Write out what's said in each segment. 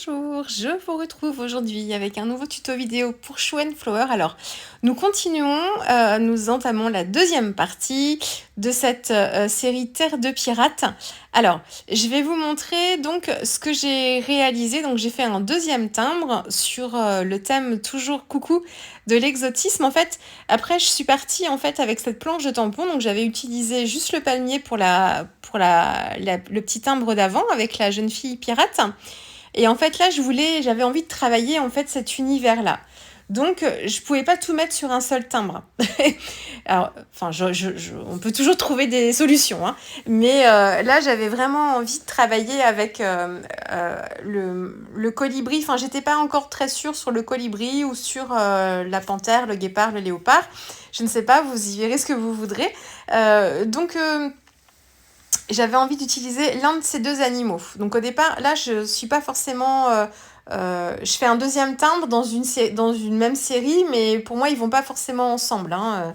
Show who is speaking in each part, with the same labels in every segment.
Speaker 1: Bonjour, je vous retrouve aujourd'hui avec un nouveau tuto vidéo pour Show and Flower. Alors, nous continuons, nous entamons la deuxième partie de cette série Terre de Pirates. Alors, je vais vous montrer donc ce que j'ai réalisé. Donc, j'ai fait un deuxième timbre sur le thème toujours coucou de l'exotisme. En fait, après, je suis partie en fait avec cette planche de tampon. Donc, j'avais utilisé juste le palmier pour le petit timbre d'avant avec la jeune fille pirate. Et en fait, là, j'avais envie de travailler en fait cet univers-là. Donc, je pouvais pas tout mettre sur un seul timbre. Alors, enfin, on peut toujours trouver des solutions, hein. Mais là, j'avais vraiment envie de travailler avec le colibri. Enfin, j'étais pas encore très sûre sur le colibri ou sur la panthère, le guépard, le léopard. Je ne sais pas, vous y verrez ce que vous voudrez. Donc, j'avais envie d'utiliser l'un de ces deux animaux. Donc au départ, là, je suis pas forcément... je fais un deuxième timbre dans une même série, mais pour moi, ils vont pas forcément ensemble, hein.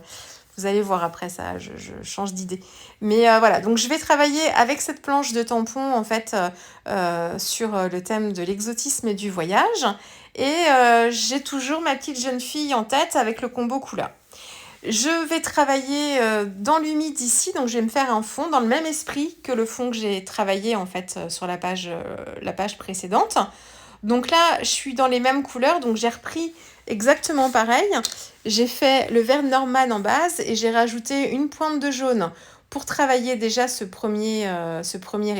Speaker 1: Vous allez voir après ça, je change d'idée. Mais voilà, donc je vais travailler avec cette planche de tampon, en fait, sur le thème de l'exotisme et du voyage. Et j'ai toujours ma petite jeune fille en tête avec le combo couleur. Je vais travailler dans l'humide ici, donc je vais me faire un fond dans le même esprit que le fond que j'ai travaillé en fait sur la page précédente. Donc là, je suis dans les mêmes couleurs, donc j'ai repris exactement pareil. J'ai fait le vert Norman en base et j'ai rajouté une pointe de jaune pour travailler déjà ce premier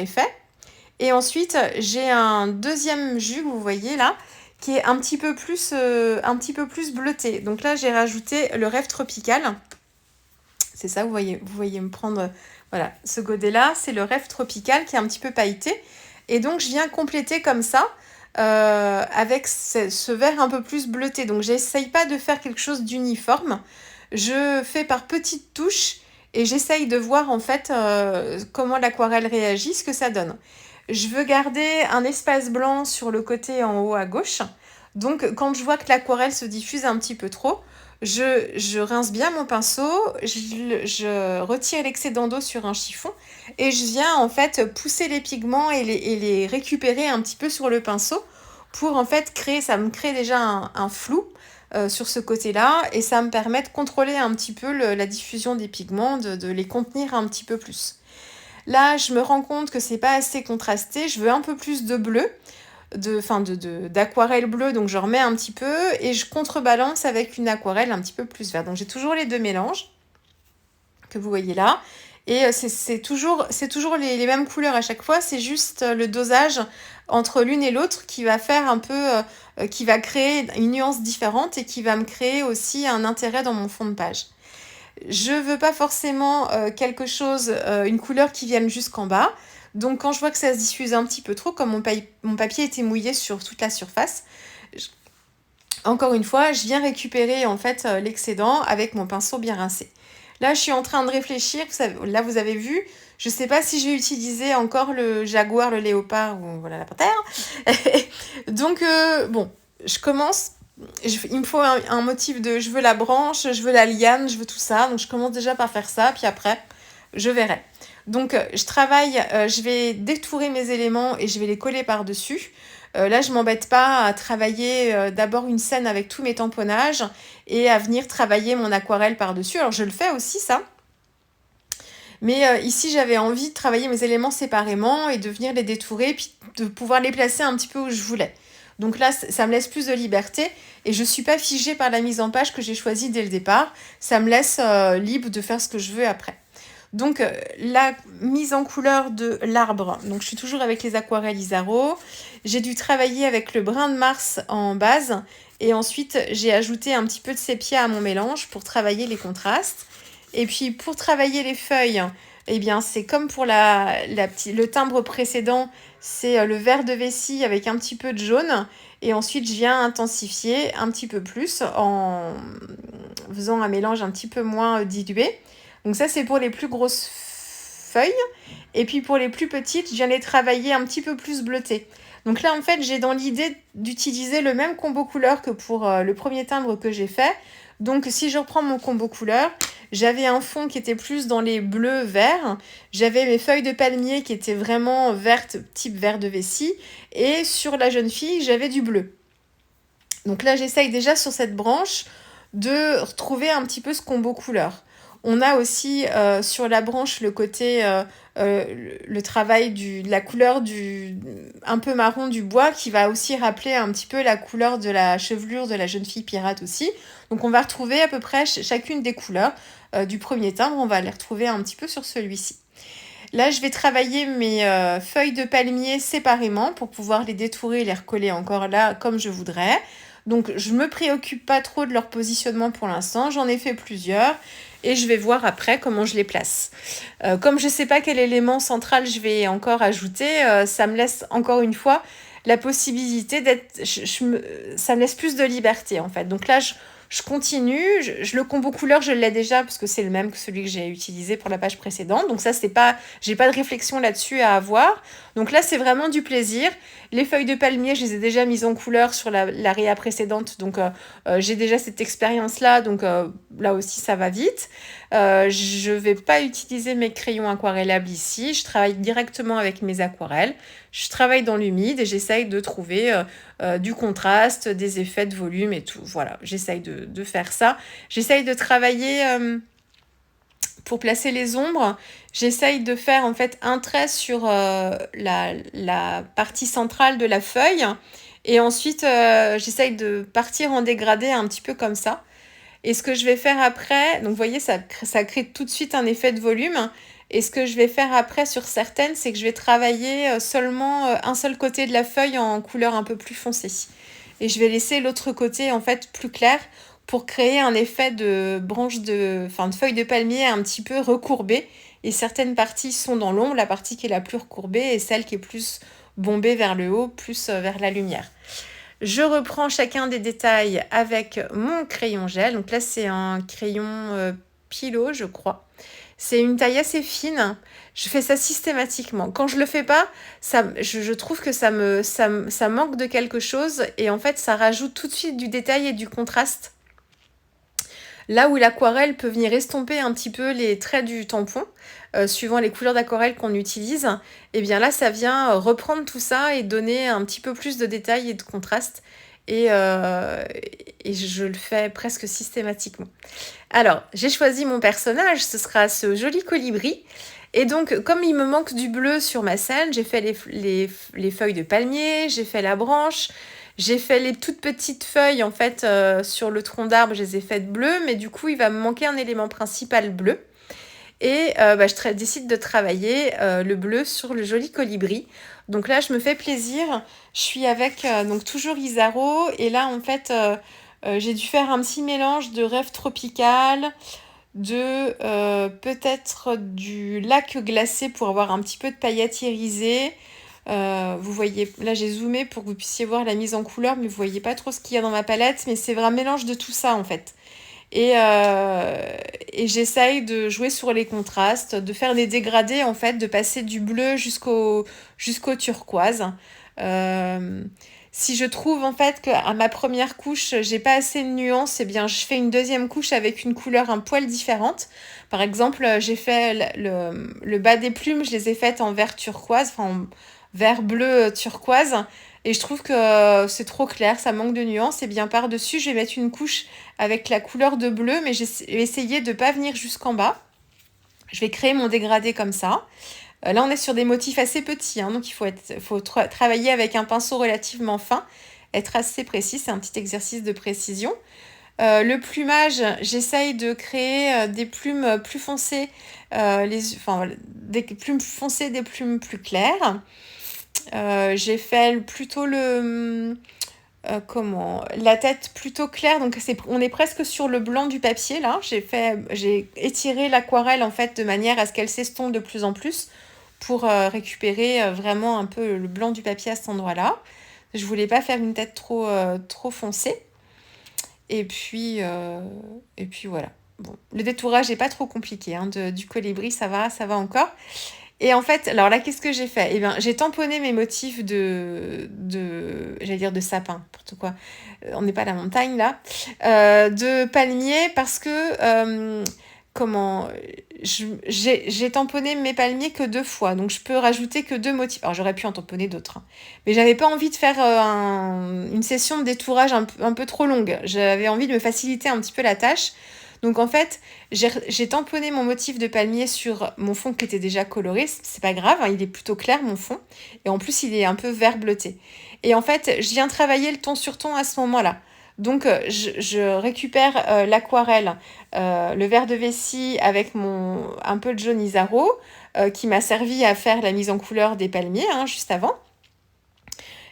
Speaker 1: effet. Et ensuite, j'ai un deuxième jus, vous voyez là, qui est un petit peu plus bleuté. Donc là, j'ai rajouté le rêve tropical. C'est ça, vous voyez me prendre... Voilà, ce godet-là, c'est le rêve tropical qui est un petit peu pailleté. Et donc, je viens compléter comme ça, avec ce vert un peu plus bleuté. Donc, j'essaye pas de faire quelque chose d'uniforme. Je fais par petites touches et j'essaye de voir en fait comment l'aquarelle réagit, ce que ça donne. Je veux garder un espace blanc sur le côté en haut à gauche. Donc, quand je vois que l'aquarelle se diffuse un petit peu trop, je rince bien mon pinceau, je retire l'excédent d'eau sur un chiffon et je viens en fait pousser les pigments et les récupérer un petit peu sur le pinceau pour en fait ça me crée déjà un flou sur ce côté-là et ça me permet de contrôler un petit peu la diffusion des pigments, de les contenir un petit peu plus. Là, je me rends compte que c'est pas assez contrasté, je veux un peu plus de bleu, d'aquarelle bleue, donc je remets un petit peu et je contrebalance avec une aquarelle un petit peu plus verte. Donc j'ai toujours les deux mélanges que vous voyez là et c'est toujours les mêmes couleurs à chaque fois, c'est juste le dosage entre l'une et l'autre qui va faire un peu, qui va créer une nuance différente et qui va me créer aussi un intérêt dans mon fond de page. Je veux pas forcément quelque chose, une couleur qui vienne jusqu'en bas. Donc quand je vois que ça se diffuse un petit peu trop, comme mon papier était mouillé sur toute la surface, encore une fois, je viens récupérer en fait l'excédent avec mon pinceau bien rincé. Là, je suis en train de réfléchir. Là, vous avez vu, je sais pas si j'ai utilisé encore le jaguar, le léopard ou voilà la panthère. Donc bon, je commence. Il me faut un motif de je veux la branche, je veux la liane, je veux tout ça. Donc je commence déjà par faire ça, puis après, je verrai. Donc je travaille, je vais détourer mes éléments et je vais les coller par-dessus. Là, je m'embête pas à travailler d'abord une scène avec tous mes tamponnages et à venir travailler mon aquarelle par-dessus. Alors je le fais aussi ça. Mais ici, j'avais envie de travailler mes éléments séparément et de venir les détourer, puis de pouvoir les placer un petit peu où je voulais. Donc là, ça me laisse plus de liberté et je ne suis pas figée par la mise en page que j'ai choisie dès le départ. Ça me laisse libre de faire ce que je veux après. Donc la mise en couleur de l'arbre, donc je suis toujours avec les aquarelles Isaro. J'ai dû travailler avec le brin de Mars en base et ensuite j'ai ajouté un petit peu de sépia à mon mélange pour travailler les contrastes. Et puis pour travailler les feuilles, eh bien c'est comme pour le timbre précédent, c'est le vert de vessie avec un petit peu de jaune. Et ensuite je viens intensifier un petit peu plus en faisant un mélange un petit peu moins dilué. Donc ça, c'est pour les plus grosses feuilles. Et puis pour les plus petites, je viens les travailler un petit peu plus bleutées. Donc là, en fait, j'ai dans l'idée d'utiliser le même combo couleur que pour le premier timbre que j'ai fait. Donc si je reprends mon combo couleur, J'avais un fond qui était plus dans les bleus verts. J'avais mes feuilles de palmier qui étaient vraiment vertes, type vert de vessie. Et sur la jeune fille, j'avais du bleu. Donc là, j'essaye déjà sur cette branche de retrouver un petit peu ce combo couleur. On a aussi sur la branche le côté, le travail de la couleur un peu marron du bois qui va aussi rappeler un petit peu la couleur de la chevelure de la jeune fille pirate aussi. Donc on va retrouver à peu près chacune des couleurs du premier timbre, on va les retrouver un petit peu sur celui-ci. Là, je vais travailler mes feuilles de palmier séparément pour pouvoir les détourer et les recoller encore là comme je voudrais. Donc, je ne me préoccupe pas trop de leur positionnement pour l'instant. J'en ai fait plusieurs et je vais voir après comment je les place. Comme je ne sais pas quel élément central je vais encore ajouter, ça me laisse encore une fois la possibilité d'être... ça me laisse plus de liberté en fait. Donc là, je continue, le combo couleur, je l'ai déjà parce que c'est le même que celui que j'ai utilisé pour la page précédente. Donc ça, j'ai pas de réflexion là-dessus à avoir. Donc là, c'est vraiment du plaisir. Les feuilles de palmier, je les ai déjà mises en couleur sur la réa précédente. Donc j'ai déjà cette expérience-là. Donc là aussi, ça va vite. Je vais pas utiliser mes crayons aquarellables ici. Je travaille directement avec mes aquarelles. Je travaille dans l'humide et j'essaye de trouver du contraste, des effets de volume et tout. Voilà, j'essaye de faire ça. J'essaye de travailler pour placer les ombres. J'essaye de faire en fait un trait sur la partie centrale de la feuille. Et ensuite, j'essaye de partir en dégradé un petit peu comme ça. Et ce que je vais faire après, donc vous voyez, ça crée tout de suite un effet de volume. Et ce que je vais faire après sur certaines, c'est que je vais travailler seulement un seul côté de la feuille en couleur un peu plus foncée. Et je vais laisser l'autre côté en fait plus clair pour créer un effet de de feuille de palmier un petit peu recourbée. Et certaines parties sont dans l'ombre, la partie qui est la plus recourbée et celle qui est plus bombée vers le haut, plus vers la lumière. Je reprends chacun des détails avec mon crayon gel. Donc là, c'est un crayon Pilo, je crois. C'est une taille assez fine. Je fais ça systématiquement. Quand je le fais pas, je trouve que ça manque de quelque chose. Et en fait, ça rajoute tout de suite du détail et du contraste. Là où l'aquarelle peut venir estomper un petit peu les traits du tampon, suivant les couleurs d'aquarelle qu'on utilise, et bien là, ça vient reprendre tout ça et donner un petit peu plus de détails et de contraste. Et je le fais presque systématiquement. Alors, j'ai choisi mon personnage, ce sera ce joli colibri. Et donc, comme il me manque du bleu sur ma scène, j'ai fait les feuilles de palmier, j'ai fait la branche, j'ai fait les toutes petites feuilles, en fait, sur le tronc d'arbre, je les ai faites bleues, mais du coup, il va me manquer un élément principal bleu. Et je décide de travailler le bleu sur le joli colibri. Donc là, je me fais plaisir. Je suis avec donc toujours Isaro. Et là, en fait, j'ai dû faire un petit mélange de rêve tropical, de peut-être du lac glacé pour avoir un petit peu de paillettes irisées. Vous voyez, là j'ai zoomé pour que vous puissiez voir la mise en couleur, mais vous voyez pas trop ce qu'il y a dans ma palette. Mais c'est vraiment un mélange de tout ça, en fait. Et j'essaye de jouer sur les contrastes, de faire des dégradés en fait, de passer du bleu jusqu'au turquoise. Si je trouve en fait qu'à ma première couche, j'ai pas assez de nuances, eh bien je fais une deuxième couche avec une couleur un poil différente. Par exemple, j'ai fait le bas des plumes, je les ai faites en vert turquoise, enfin en vert bleu turquoise. Et je trouve que c'est trop clair, ça manque de nuances. Et bien par-dessus, je vais mettre une couche avec la couleur de bleu, mais je vais essayer de ne pas venir jusqu'en bas. Je vais créer mon dégradé comme ça. Là, on est sur des motifs assez petits, hein, donc il faut travailler avec un pinceau relativement fin, être assez précis, c'est un petit exercice de précision. Le plumage, j'essaye de créer des plumes plus foncées, des plumes foncées, des plumes plus claires. J'ai fait plutôt la tête plutôt claire, donc on est presque sur le blanc du papier là. J'ai étiré l'aquarelle en fait de manière à ce qu'elle s'estompe de plus en plus pour récupérer vraiment un peu le blanc du papier à cet endroit-là. Je voulais pas faire une tête trop foncée. Et puis voilà. Bon, le détourage n'est pas trop compliqué, hein, du colibri, ça va encore. Et en fait, alors là, qu'est-ce que j'ai fait? Eh bien, j'ai tamponné mes motifs j'allais dire de sapin, n'importe quoi. On n'est pas à la montagne, là. De palmier, parce que comment j'ai tamponné mes palmiers que 2 fois, donc je peux rajouter que 2 motifs. Alors j'aurais pu en tamponner d'autres, hein, mais j'avais pas envie de faire une session de détourage un peu trop longue. J'avais envie de me faciliter un petit peu la tâche. Donc en fait, j'ai tamponné mon motif de palmier sur mon fond qui était déjà coloré. C'est pas grave, hein, il est plutôt clair mon fond. Et en plus, il est un peu vert bleuté. Et en fait, je viens travailler le ton sur ton à ce moment-là. Donc je récupère l'aquarelle, le verre de vessie avec un peu de jaune Isaro qui m'a servi à faire la mise en couleur des palmiers, hein, juste avant.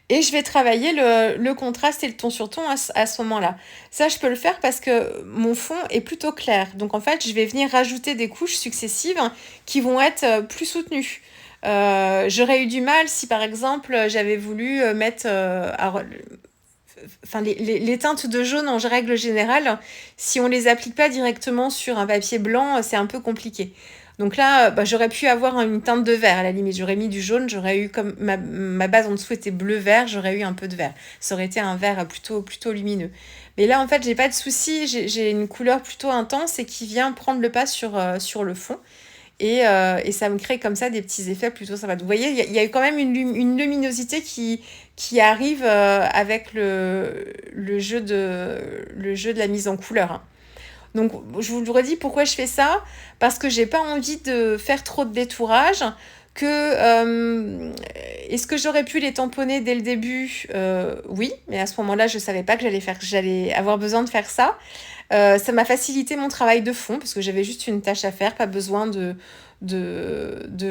Speaker 1: Et je vais travailler le contraste et le ton sur ton à ce moment-là. Ça, je peux le faire parce que mon fond est plutôt clair. Donc en fait, je vais venir rajouter des couches successives qui vont être plus soutenues. J'aurais eu du mal si par exemple j'avais voulu mettre enfin, les teintes de jaune en règle générale, si on les applique pas directement sur un papier blanc, c'est un peu compliqué. Donc là, j'aurais pu avoir une teinte de vert à la limite. J'aurais mis du jaune, j'aurais eu comme ma base en dessous était bleu-vert, j'aurais eu un peu de vert. Ça aurait été un vert plutôt lumineux. Mais là, en fait, j'ai pas de souci. J'ai une couleur plutôt intense et qui vient prendre le pas sur le fond. Et ça me crée comme ça des petits effets plutôt sympas. Vous voyez, il y a quand même une luminosité qui arrive avec le jeu de la mise en couleur, hein. Donc, je vous le redis pourquoi je fais ça. Parce que j'ai pas envie de faire trop de détourage. Est-ce que j'aurais pu les tamponner dès le début? Oui, mais à ce moment-là, je savais pas que j'allais avoir besoin de faire ça. Ça m'a facilité mon travail de fond parce que j'avais juste une tâche à faire, pas besoin de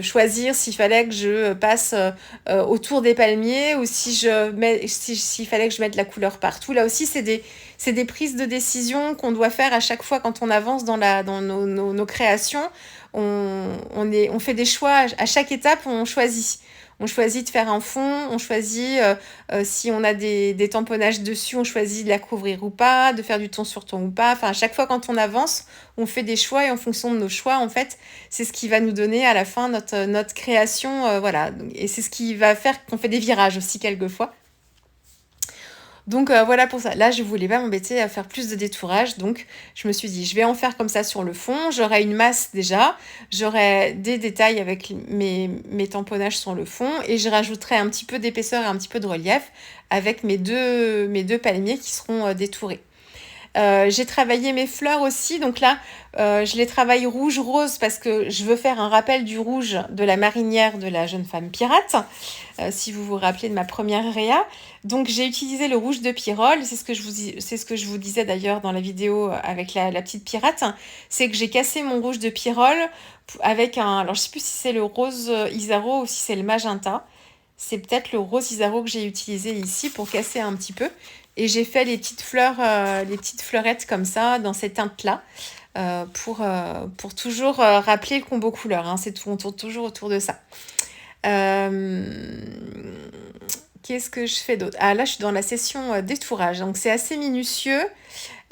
Speaker 1: choisir s'il fallait que je passe autour des palmiers ou s'il fallait que je mette la couleur partout. Là aussi, c'est des prises de décision qu'on doit faire à chaque fois quand on avance dans nos créations. On fait des choix à chaque étape, on choisit. On choisit de faire un fond, on choisit si on a des tamponnages dessus, on choisit de la couvrir ou pas, de faire du ton sur ton ou pas. Enfin, à chaque fois quand on avance, on fait des choix et en fonction de nos choix, en fait, c'est ce qui va nous donner à la fin notre création. Voilà. Et c'est ce qui va faire qu'on fait des virages aussi quelquefois. Donc voilà pour ça. Là, je voulais pas m'embêter à faire plus de détourage. Donc, je me suis dit, je vais en faire comme ça sur le fond. J'aurai une masse déjà. J'aurai des détails avec mes tamponnages sur le fond. Et je rajouterai un petit peu d'épaisseur et un petit peu de relief avec mes deux palmiers qui seront détourés. J'ai travaillé mes fleurs aussi, donc là je les travaille rouge-rose parce que je veux faire un rappel du rouge de la marinière de la jeune femme pirate, si vous vous rappelez de ma première réa. Donc j'ai utilisé le rouge de Pyrrole, c'est ce que je vous disais d'ailleurs dans la vidéo avec la petite pirate, c'est que j'ai cassé mon rouge de Pyrrole avec alors je sais plus si c'est le rose Isaro ou si c'est le magenta. C'est peut-être le rose Isaro que j'ai utilisé ici pour casser un petit peu. Et j'ai fait les petites fleurs, les petites fleurettes comme ça, dans ces teintes-là, pour toujours rappeler le combo couleur, hein. C'est tout, on tourne toujours autour de ça. Qu'est-ce que je fais d'autre? Ah, là, je suis dans la session détourage, donc c'est assez minutieux.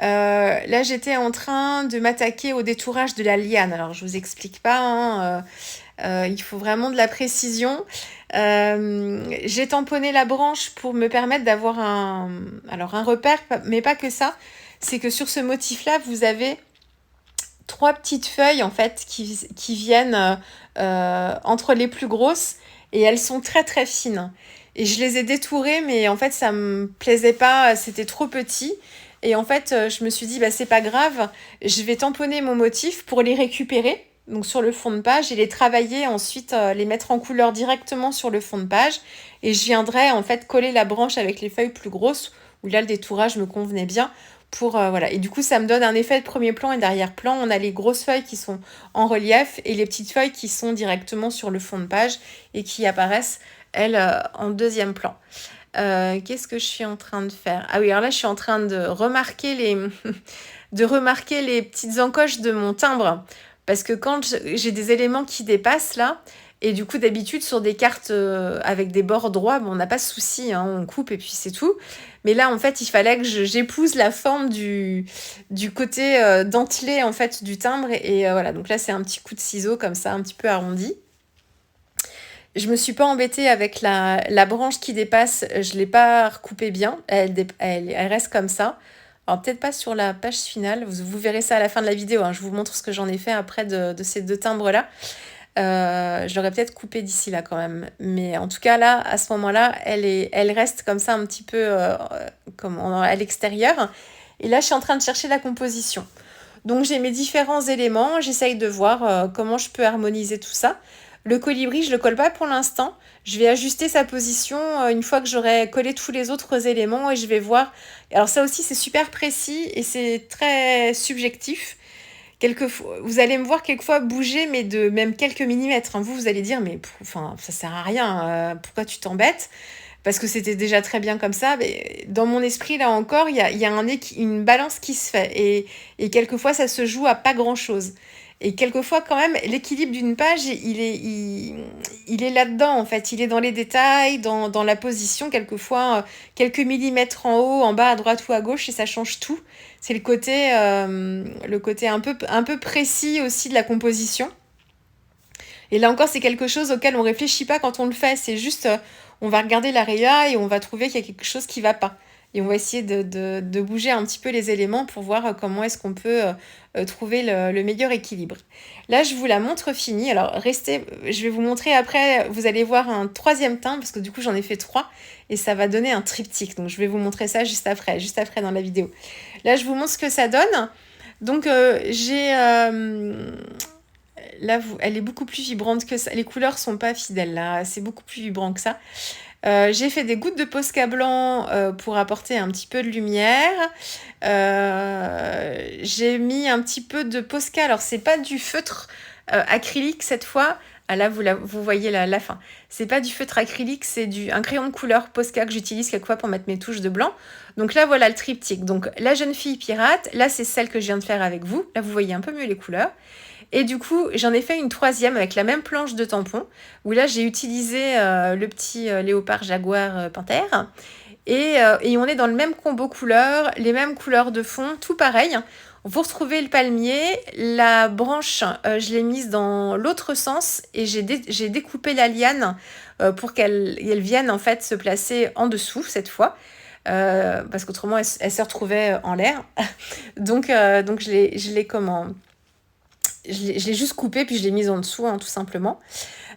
Speaker 1: Là, j'étais en train de m'attaquer au détourage de la liane. Alors, je vous explique pas, hein, il faut vraiment de la précision. J'ai tamponné la branche pour me permettre d'avoir un repère, mais pas que ça. C'est que sur ce motif-là, vous avez 3 petites feuilles en fait qui viennent entre les plus grosses et elles sont très très fines. Et je les ai détourées, mais en fait ça me plaisait pas, c'était trop petit. Et en fait, je me suis dit, c'est pas grave, je vais tamponner mon motif pour les récupérer. Donc sur le fond de page et les travailler ensuite, les mettre en couleur directement sur le fond de page. Et je viendrai en fait coller la branche avec les feuilles plus grosses, où là le détourage me convenait bien. Voilà. Et du coup, ça me donne un effet de premier plan et d'arrière-plan. On a les grosses feuilles qui sont en relief et les petites feuilles qui sont directement sur le fond de page et qui apparaissent, elles, en deuxième plan. Qu'est-ce que je suis en train de faire? Ah oui, alors là, je suis en train de remarquer les petites encoches de mon timbre. Parce que quand j'ai des éléments qui dépassent là, et du coup d'habitude sur des cartes avec des bords droits, on n'a pas de souci, hein, on coupe et puis c'est tout. Mais là en fait il fallait que j'épouse la forme du côté dentelé en fait du timbre. Et voilà, donc là c'est un petit coup de ciseau comme ça, un petit peu arrondi. Je me suis pas embêtée avec la branche qui dépasse, je l'ai pas recoupée bien, elle reste comme ça. Alors peut-être pas sur la page finale, vous verrez ça à la fin de la vidéo, hein. Je vous montre ce que j'en ai fait après de ces 2 timbres-là. Je l'aurais peut-être coupé d'ici là quand même. Mais en tout cas là, à ce moment-là, elle reste comme ça un petit peu à l'extérieur. Et là, je suis en train de chercher la composition. Donc j'ai mes différents éléments, j'essaye de voir comment je peux harmoniser tout ça. Le colibri, je le colle pas pour l'instant. Je vais ajuster sa position une fois que j'aurai collé tous les autres éléments et je vais voir. Alors ça aussi, c'est super précis et c'est très subjectif. Quelquefois, vous allez me voir quelquefois bouger, mais de même quelques millimètres, hein. Vous allez dire, mais enfin, ça sert à rien, pourquoi tu t'embêtes? Parce que c'était déjà très bien comme ça. Mais dans mon esprit, là encore, il y a une balance qui se fait. Et quelquefois, ça se joue à pas grand-chose. Et quelquefois, quand même, l'équilibre d'une page, il est là-dedans, en fait. Il est dans les détails, dans la position. Quelquefois, quelques millimètres en haut, en bas, à droite ou à gauche, et ça change tout. C'est le côté un peu précis aussi de la composition. Et là encore, c'est quelque chose auquel on réfléchit pas quand on le fait. C'est juste, on va regarder la réa et on va trouver qu'il y a quelque chose qui va pas. Et on va essayer de bouger un petit peu les éléments pour voir comment est-ce qu'on peut trouver le meilleur équilibre. Là, je vous la montre finie. Alors, restez, je vais vous montrer après, vous allez voir un 3e timbre, parce que du coup, j'en ai fait 3, et ça va donner un triptyque. Donc, je vais vous montrer ça juste après dans la vidéo. Là, je vous montre ce que ça donne. Donc, là, elle est beaucoup plus vibrante que ça. Les couleurs sont pas fidèles là, c'est beaucoup plus vibrant que ça. J'ai fait des gouttes de Posca blanc pour apporter un petit peu de lumière. J'ai mis un petit peu de Posca. Alors, c'est pas du feutre acrylique cette fois. Ah là, vous voyez la fin. C'est pas du feutre acrylique, c'est un crayon de couleur Posca que j'utilise quelquefois pour mettre mes touches de blanc. Donc là, voilà le triptyque. Donc, la jeune fille pirate. Là, c'est celle que je viens de faire avec vous. Là, vous voyez un peu mieux les couleurs. Et du coup, j'en ai fait une 3e avec la même planche de tampon, où là, j'ai utilisé le petit léopard jaguar panthère. Et on est dans le même combo couleurs, les mêmes couleurs de fond, tout pareil. Vous retrouvez le palmier, la branche, je l'ai mise dans l'autre sens et j'ai découpé la liane pour qu'elle vienne en fait se placer en dessous cette fois. Parce qu'autrement, elle se retrouvait en l'air. donc, je l'ai juste coupé puis je l'ai mise en dessous, hein, tout simplement.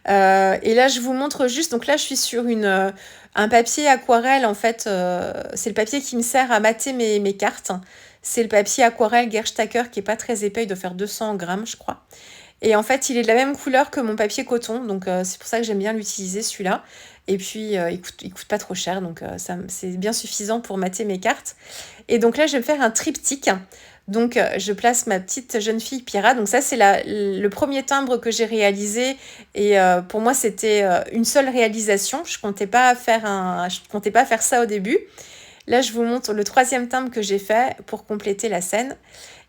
Speaker 1: Et là, je vous montre juste. Donc là, je suis sur un papier aquarelle. En fait, c'est le papier qui me sert à mater mes cartes. C'est le papier aquarelle Gerstacker qui est pas très épais. Il doit faire 200 grammes, je crois. Et en fait, il est de la même couleur que mon papier coton. Donc, c'est pour ça que j'aime bien l'utiliser, celui-là. Et puis, il coûte pas trop cher. Donc, c'est bien suffisant pour mater mes cartes. Et donc là, je vais me faire un triptyque. Donc, je place ma petite jeune fille pirate. Donc ça, c'est le premier timbre que j'ai réalisé. Et pour moi, c'était une seule réalisation. Je comptais pas faire ça au début. Là, je vous montre le 3e timbre que j'ai fait pour compléter la scène.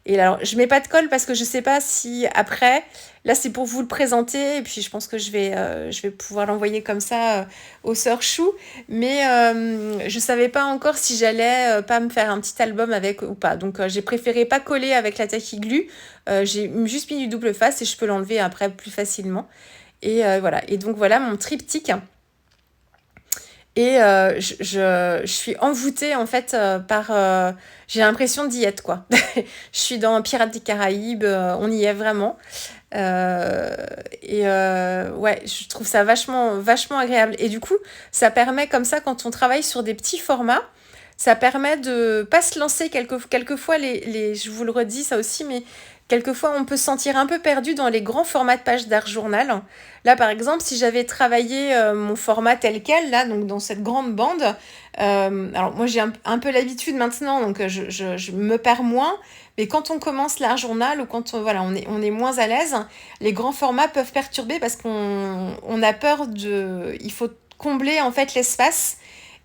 Speaker 1: Et alors, je mets pas de colle parce que je sais pas si après, là c'est pour vous le présenter et puis je pense que je vais pouvoir l'envoyer comme ça aux sœurs Chou. Mais je savais pas encore si j'allais pas me faire un petit album avec ou pas. Donc j'ai préféré pas coller avec la tacky glue. J'ai juste mis du double face et je peux l'enlever après plus facilement. Et voilà. Et donc voilà mon triptyque. Et je suis envoûtée en fait par... j'ai l'impression d'y être quoi. Je suis dans Pirates des Caraïbes, on y est vraiment. Ouais, je trouve ça vachement, vachement agréable. Et du coup, ça permet comme ça quand on travaille sur des petits formats, ça permet de pas se lancer quelquefois, je vous le redis ça aussi, mais quelquefois on peut se sentir un peu perdu dans les grands formats de pages d'art journal. Là par exemple, si j'avais travaillé mon format tel quel, là, donc dans cette grande bande, alors moi j'ai un peu l'habitude maintenant, donc je me perds moins, mais quand on commence l'art journal ou quand on est moins à l'aise, les grands formats peuvent perturber parce qu'on a peur il faut combler en fait l'espace.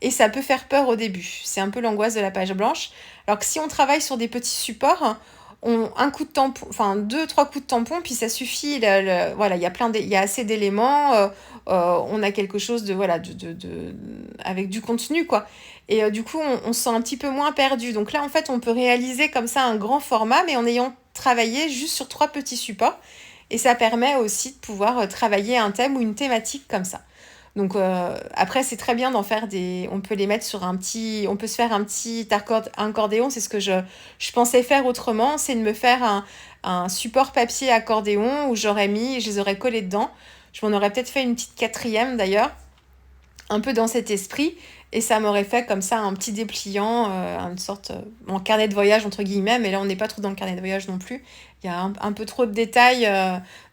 Speaker 1: Et ça peut faire peur au début. C'est un peu l'angoisse de la page blanche. Alors que si on travaille sur des petits supports, un coup de tampon, enfin 2-3 coups de tampon, puis ça suffit. Voilà, il y a assez d'éléments. On a quelque chose avec du contenu, quoi. Et du coup, on se sent un petit peu moins perdu. Donc là, en fait, on peut réaliser comme ça un grand format, mais en ayant travaillé juste sur 3 petits supports. Et ça permet aussi de pouvoir travailler un thème ou une thématique comme ça. Donc après, c'est très bien d'en faire des... On peut les mettre sur un petit... On peut se faire un petit accordéon. C'est ce que je pensais faire autrement. C'est de me faire un support papier accordéon où j'aurais mis... Je les aurais collés dedans. Je m'en aurais peut-être fait une petite quatrième d'ailleurs. Un peu dans cet esprit. Et ça m'aurait fait comme ça un petit dépliant, une sorte... en carnet de voyage entre guillemets. Mais là, on n'est pas trop dans le carnet de voyage non plus. Il y a un peu trop de détails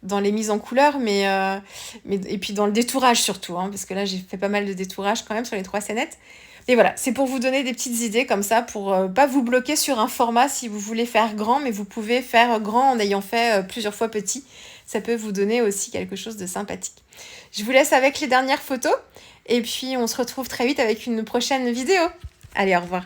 Speaker 1: dans les mises en couleur, et puis dans le détourage surtout, hein, parce que là j'ai fait pas mal de détourage quand même sur les 3 scénettes. Et voilà, c'est pour vous donner des petites idées comme ça, pour pas vous bloquer sur un format si vous voulez faire grand, mais vous pouvez faire grand en ayant fait plusieurs fois petit. Ça peut vous donner aussi quelque chose de sympathique. Je vous laisse avec les dernières photos, et puis on se retrouve très vite avec une prochaine vidéo. Allez, au revoir.